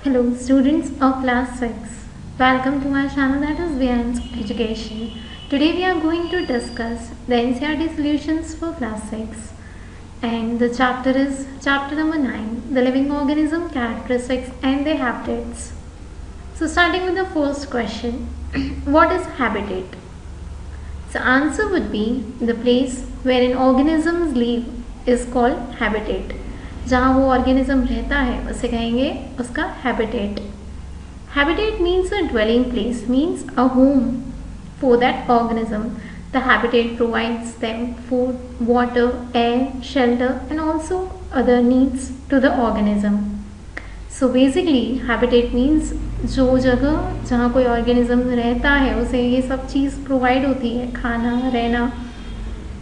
Hello students of class 6. Welcome to my channel that is Beyond Education. Today we are going to discuss the NCERT solutions for class 6 and the chapter is chapter number 9, the living organism characteristics and their habitats. So starting with the first question, what is habitat? So answer would be the place where an organisms live is called habitat. जहाँ वो organism रहता है उसे कहेंगे उसका habitat. Habitat means a dwelling place, means a home for that organism. The habitat provides them food, water, air, shelter and also other needs to the organism. So basically habitat means जो जगह जहाँ कोई organism रहता है उसे ये सब चीज़ provide होती है, खाना, रहना,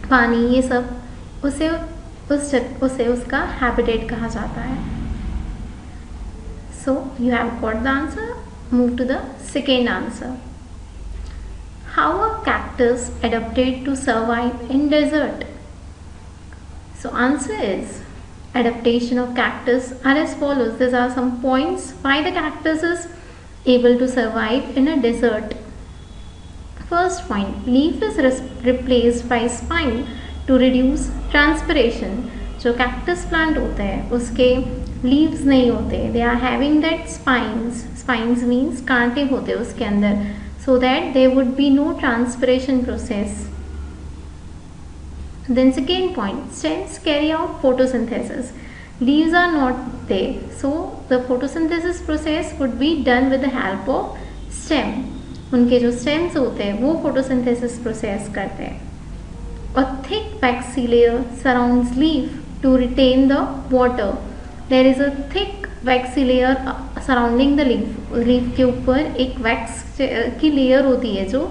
पानी, ये सब उसे उसका हैबिटेट कहा जाता है. So you have got the answer. Move to the second answer. How are cactus adapted to survive in desert? So answer is adaptation of cactus are as follows. These are some points why the cactus is able to survive in a desert. First point, leaf is replaced by spine to reduce transpiration. जो cactus plant होते हैं उसके leaves नहीं होते, they are having that spines. Spines means कांटे होते हैं उसके अंदर, so that there would be no transpiration process. Then second point, stems carry out photosynthesis. Leaves are not there, so the photosynthesis process would be done with the help of stem. उनके जो stems होते हैं वो photosynthesis process करते हैं. A thick waxy layer surrounds leaf to retain the water. There is a thick waxy layer surrounding the leaf. Leaf के ऊपर एक wax की layer होती है जो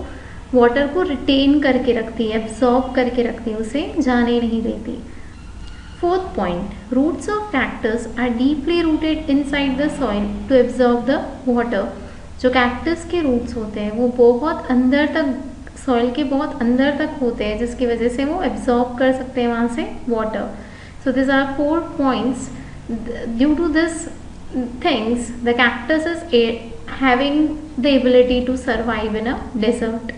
वाटर को रिटेन करके रखती है, एब्जॉर्ब करके रखती है, उसे जाने नहीं देती. Fourth point, roots of cactus are deeply rooted inside the soil to absorb the water. जो कैक्टस के रूट्स होते हैं वो बहुत अंदर तक, सॉइल के बहुत अंदर तक होते हैं, जिसकी वजह से वो एब्जॉर्ब कर सकते हैं वहाँ से water. So this are 4 points. Due to this things the cactus is having the ability to survive in a desert.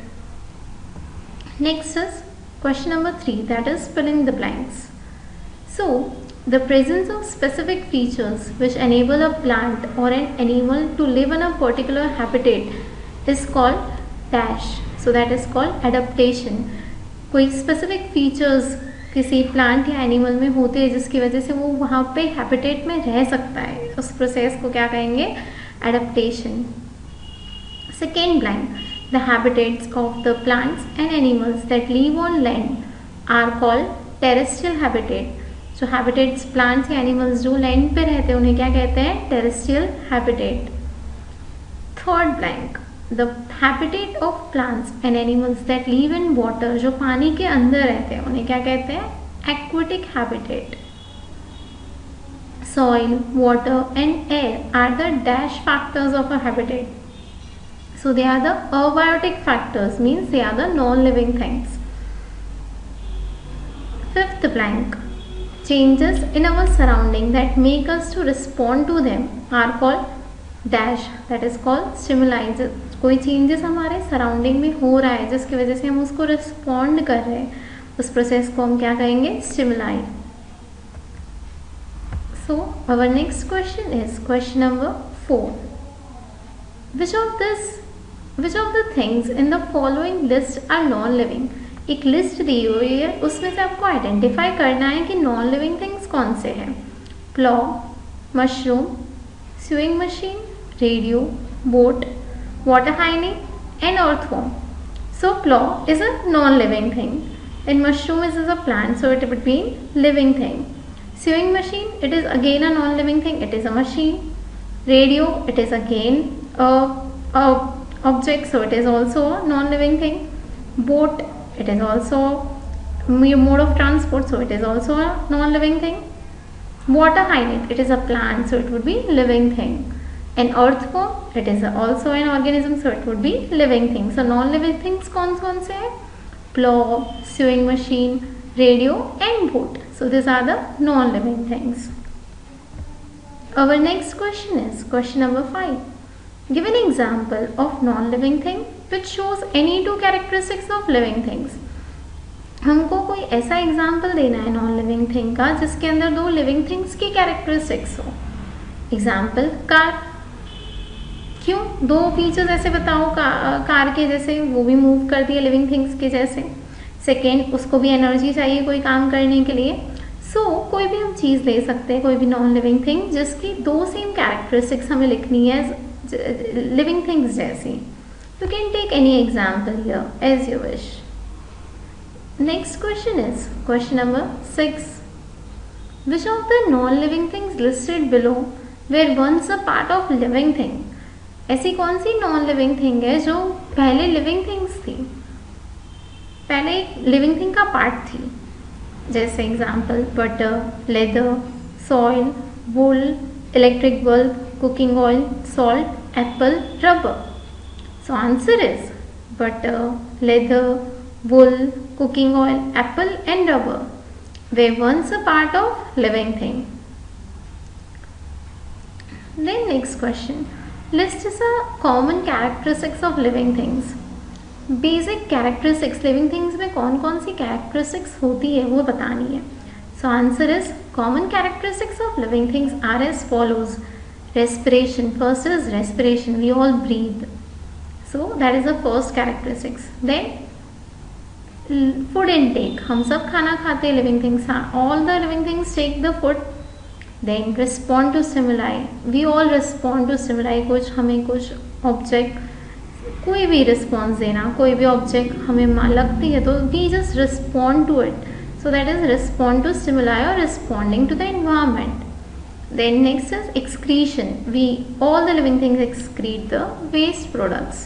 Next is question number 3, that is filling the blanks. So the presence of specific features which enable a plant or an animal to live in a particular habitat is called dash. So that is called adaptation. कोई specific features किसी plant या animal में होते हैं जिसकी वजह से वो वहाँ पे habitat में रह सकता है, उस process को क्या कहेंगे? Adaptation. Second blank, the habitats of the plants and animals that live on land are called terrestrial habitat. So habitats plants या animals जो land पे रहते हैं उन्हें क्या कहते हैं? Terrestrial habitat. Third blank, the habitat of plants and animals that live in water जो पानी के अंदर रहते हैं उन्हें क्या कहते हैं? Aquatic habitat. Soil, water and air are the dash factors of a habitat. So they are the abiotic factors, means they are the non-living things. Fifth blank, changes in our surrounding that make us to respond to them are called dash, that is called stimuli. कोई changes हमारे surrounding में हो रहा है जिसकी वजह से हम उसको respond कर रहे हैं, उस process को हम क्या कहेंगे? Stimuli. So our next question is question number 4. Which of the things in the following list are non-living? एक लिस्ट दी हुई है, उसमें से आपको आइडेंटिफाई करना है कि नॉन लिविंग थिंग्स कौन से हैं. Plough, mushroom, sewing machine, radio, boat, water हाइनिंग and earthworm. So plough is a non living thing, and mushroom is a plant, so it would be living thing. Sewing machine, it is again a non-living thing, it is a machine. Radio, it is again a object, so it is also a non-living thing. Boat, it is also a mode of transport, so it is also a non-living thing. Water hydrant, it is a plant, so it would be living thing. And earthworm, it is also an organism, so it would be living thing. So non-living things कौन से हैं? Plow, sewing machine, radio and boat. So these are the non-living things. Our next question is question number 5. Give an example of non-living thing which shows any two characteristics of living things. हमको कोई ऐसा example देना है non living thing का जिसके अंदर दो living things की कैरेक्टरिस्टिक्स हो. Example car. क्यों? दो फीचर्स ऐसे बताओ कार के जैसे, वो भी मूव करती है लिविंग थिंग्स के जैसे. सेकेंड, उसको भी एनर्जी चाहिए कोई काम करने के लिए. कोई भी हम चीज़ ले सकते हैं, कोई भी नॉन लिविंग थिंग जिसकी दो सेम कैरेक्टरिस्टिक्स हमें लिखनी है लिविंग थिंग्स जैसी. You can take any example here as you wish. Next question is question number 6. Which of the non-living things listed below were once a part of living thing? ऐसी कौन सी non-living thing है जो पहले living things थी, पहले एक living thing का part थी? जैसे example butter, leather, soil, wool, electric bulb, cooking oil, salt, apple, rubber. So answer is butter, leather, wool, cooking oil, apple and rubber were once a part of living thing. Then next question, list the common characteristics of living things. Basic characteristics living things में कौन कौन सी characteristics होती है वो बतानी है. So answer is common characteristics of living things are as follows. Respiration. First is respiration. We all breathe. So that is the first characteristics. Then food intake. हम सब खाना खाते हैं living things. All the living things take the food. Then respond to stimuli. We all respond to stimuli. कुछ हमें कुछ object, कोई भी रिस्पॉन्स देना, कोई भी ऑब्जेक्ट हमें लगती है तो we just respond to it. So that is respond to stimuli और responding to the environment. Then next is excretion. We all the living things excrete the waste products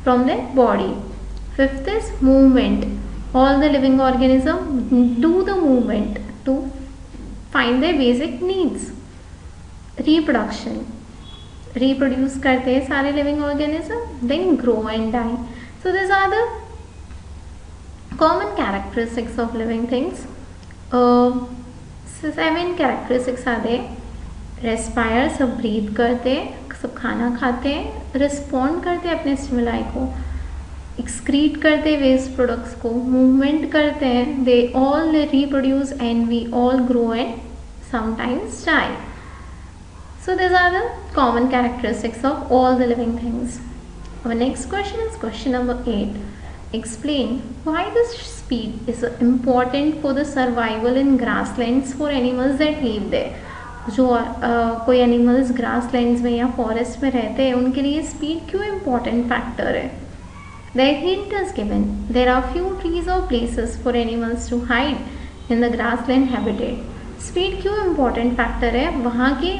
from the body. Fifth is movement. All the living organisms do the movement to find their basic needs. Reproduction. Reproduce करते हैं सारे living organisms. Then grow and die. So these are the common characteristics of living things. 7 characteristics are there. Respire, सब breathe करते हैं, सब खाना खाते हैं, respond करते हैं अपने stimuli को, एक्सक्रीट करते हैं वेस्ट प्रोडक्ट्स को, मूवमेंट करते हैं, they all reproduce and we all grow and sometimes die. So this are the common characteristics of all the living things. Our next question is question number 8. Explain why this speed is important for the survival in grasslands for animals that live there. जो कोई animals grasslands में या forest में रहते हैं उनके लिए speed क्यों इम्पोर्टेंट फैक्टर है? The hint is given. There are few trees or places for animals to hide in the grassland habitat. Speed क्यों important factor है वहाँ के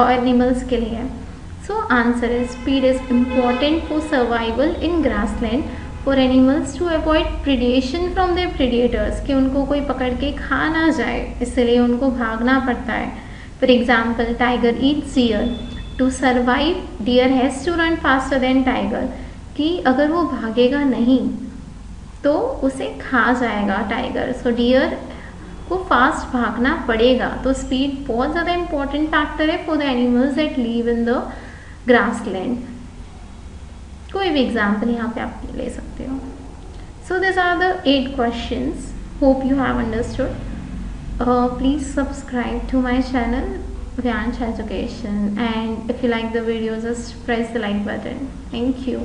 animals के लिए? So answer is speed is important for survival in grassland for animals to avoid predation from their predators. कि उनको कोई पकड़ के खा ना जाए इसलिए उनको भागना पड़ता है. For example, tiger eats deer. To survive, deer has to run faster than tiger. कि अगर वो भागेगा नहीं तो उसे खा जाएगा टाइगर. सो डियर को फास्ट भागना पड़ेगा. तो स्पीड बहुत ज़्यादा इंपॉर्टेंट फैक्टर है for the animals that live in the grassland. कोई भी एग्जाम्पल यहाँ पे आप ले सकते हो. So this are the 8 questions. Hope you have understood. Please subscribe to my channel Vyansh Education, and if you like the video just press the like button. Thank you.